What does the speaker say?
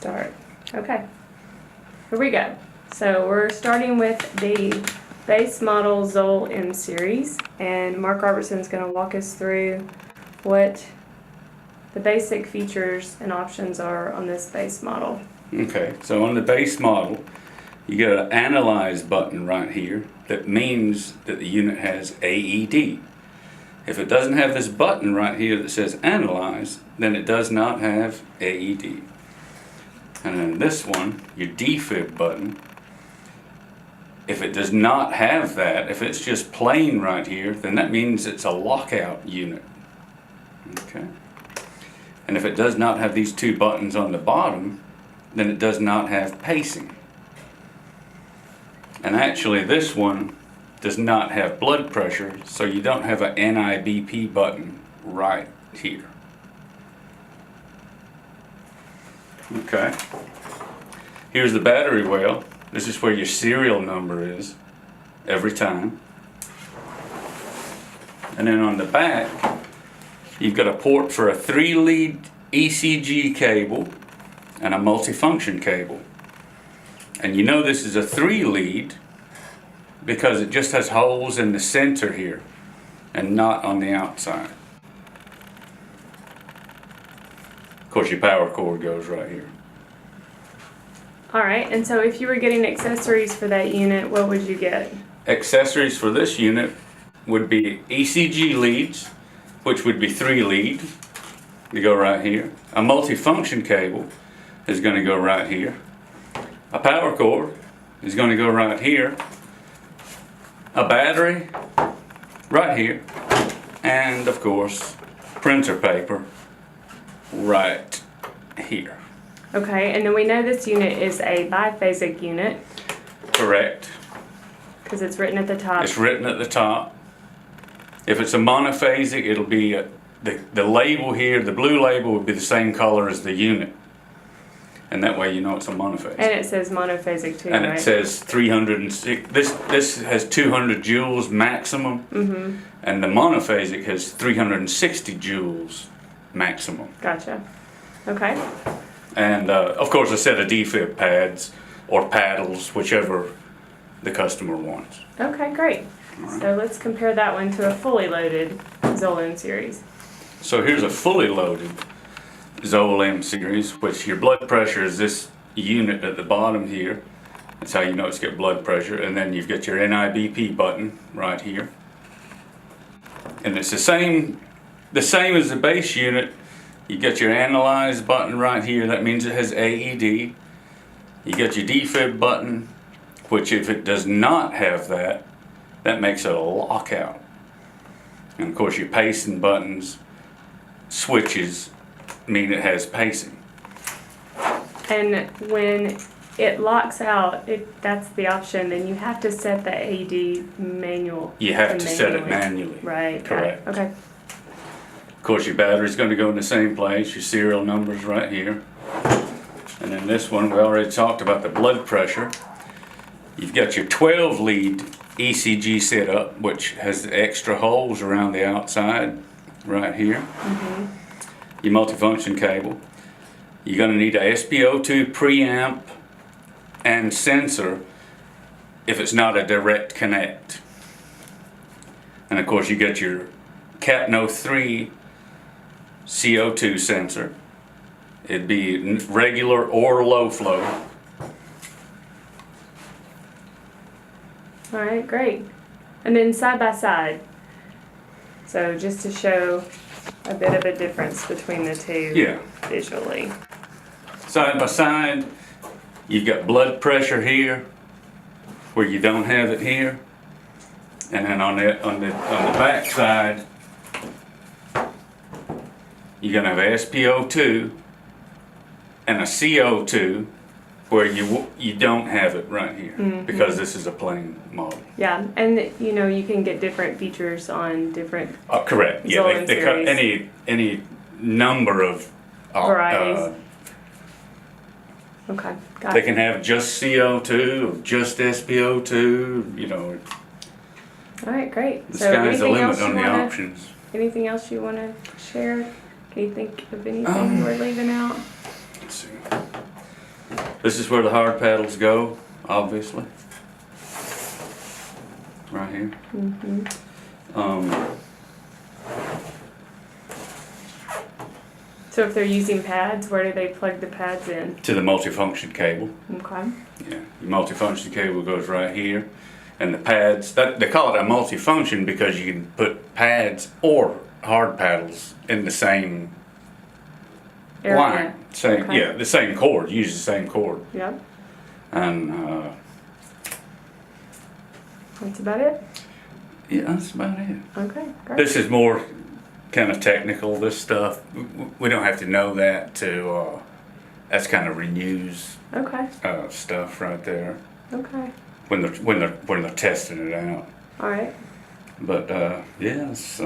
Start. Okay. Here we go. So we're starting with the base model Zoll M Series, and Mark Robertson's going to walk us through what the basic features and options are on this base model. Okay, so on the base model, you get an Analyze button right here that means that the unit has AED. If it doesn't have this button right here that says Analyze, then it does not have AED. And then this one, your defib button, if it does not have that, if it's just plain right here, then that means it's a lockout unit. Okay. And if it does not have these two buttons on the bottom, then it does not have pacing. And actually this one does not have blood pressure, so you don't have an NIBP button right here. Okay. Here's the battery well. This is where your serial number is every time. And then on the back, you've got a port for a 3-lead ECG cable and a multifunction cable. And you know this is a 3-lead because it just has holes in the center here and not on the outside. Of course, your power cord goes right here. Alright, and so if you were getting accessories for that unit, what would you get? Accessories for this unit would be ECG leads, which would be 3-lead. They go right here. A multifunction cable is going to go right here. A power cord is going to go right here. A battery right here. And of course, printer paper right here. Okay, and then we know this unit is a biphasic unit. Correct. Because it's written at the top. It's written at the top. If it's a monophasic, it'll be the label here, the blue label would be the same color as the unit. And that way you know it's a monophasic. And it says monophasic too, and right? It says 306. This has 200 joules maximum. Mm-hmm. And the monophasic has 360 joules maximum. Gotcha. Okay. And of course a set of defib pads or paddles, whichever the customer wants. Okay, great. Right. So let's compare that one to a fully loaded Zoll M Series. So here's a fully loaded Zoll M Series, which your blood pressure is this unit at the bottom here. That's how you know it's got blood pressure. And then you've got your NIBP button right here. And it's the same as the base unit. You got your Analyze button right here. That means it has AED. You got your defib button, which if it does not have that, that makes it a lockout. And of course your pacing buttons, switches, mean it has pacing. And when it locks out, if that's the option, then you have to set the AED manual. You have to set it manually. Right. Correct. Okay. Of course your battery's going to go in the same place, your serial number's right here. And then this one, we already talked about the blood pressure. You've got your 12-lead ECG setup, which has the extra holes around the outside right here. Mm-hmm. Your multifunction cable. You're going to need a SpO2 preamp and sensor if it's not a direct connect. And of course you got your Capno 3 CO2 sensor. It'd be regular or low flow. All right, great. And then side by side. So just to show a bit of a difference between the two visually. Side by side, you've got blood pressure here where you don't have it here. And then on the back side, you're going to have SpO2 and a CO2 where you don't have it right here. Mm-hmm. Because this is a plain model. Yeah, and you know you can get different features on different. Correct. Yeah, they cut any number of varieties. Okay, got it. They can have just CO2 or just SpO2. You know. All right, great. The sky's the limit on the options. Anything else you want to share? Can you think of anything we're leaving out? Let's see. This is where the hard paddles go, obviously. Right here. So if they're using pads, where do they plug the pads in? To the multifunction cable. Okay. Yeah, your multifunction cable goes right here. And the pads, they call it a multifunction because you can put pads or hard paddles in the same Area. line. Same, Okay. yeah, the same cord, use the same cord. Yep. And That's about it? yeah, that's about it. Okay, great. This is more kind of technical, this stuff. We don't have to know that to, that's kind of reuse Okay. stuff right there Okay. when they're testing it out. All right. But yeah, it's